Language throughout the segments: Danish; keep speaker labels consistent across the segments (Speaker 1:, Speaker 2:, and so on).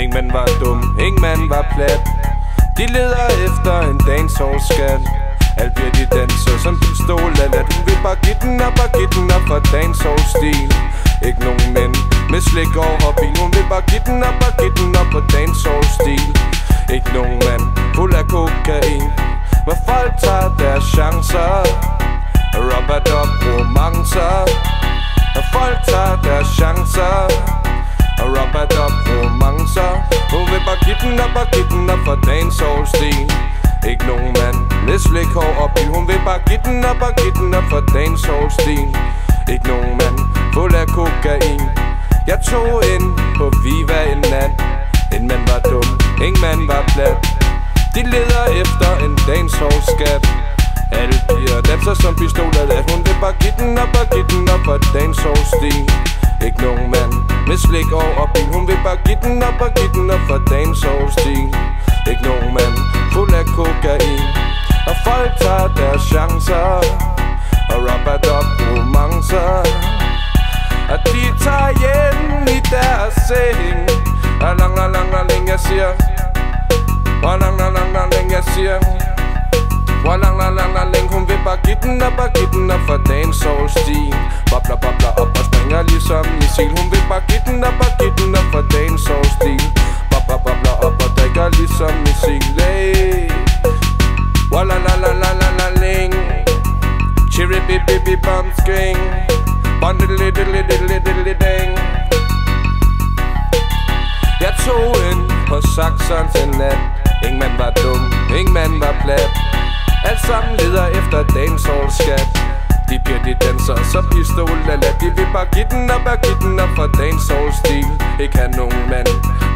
Speaker 1: Ingen mand var dum, ingen mand var plat. De leder efter en dancehall-skat. Alt bliver de danser som pistol. At hun vil bare give den op og give den op for dancehall-stil. Ikke nogen mænd med slik og hobby. Hun vil bare give den op og give den op for dancehall-stil. Ikke nogen mand fuld af kokain, hvor folk tager deres chancer. Rub-a-dub romancer, hvor folk tager deres chancer. Rub-a-dub romancer. Hun vil bare give den op og give den op for dancehall-stil. Ikke nogen mand med slik hår og bil. Hun vil bare give den op og give den op for dancehall-stil. Ikke nogen mand fuld af kokain. Jeg tog ind på Viva en nat. En mand var dum, ingen mand var plat. De leder efter en dancehall-skat. Alle piger danser som pistoler. At hun vil bare give den op og give den op for dancehall-stil. Ikke nogen mand med slik og bil. Hun vil bare give den op og give den op for dancehall-stil. Ikke nogen mand fuld af kokain, og folk tager deres chancer. Og rub-a-dub romancer. Og de tager hjem i deres seng. Og lang, lang, lang, lang, lang, jeg siger. Og lang, lang, lang, lang, lang, jeg siger. Og lang, lang, lang, lang, lang, hun vil bare give den op og give den op for dancehall-stil. Bobler, bobler op og springer ligesom missil. Hun vil bare give den op og give den op for dancehall-stil. Bobler, bobler op og drikker ligesom missil. Wa la la la la la la ling. Chirry bip bip bip bum string. Bundle little little little little ding. Jeg tog ind på Saxons en nat. Ingen mand var dum, ingen mand var plat. Alt sammen leder efter dancehall-skat. De piger de danser så pistol. De vil bare give den op og give den op for dancehall-stil. Ikke have nogen mand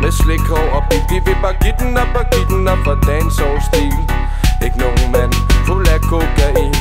Speaker 1: med slik hår og bil. De vil bare give den op og give den op for dancehall-stil. Ikke nogen mand fuld af kokain,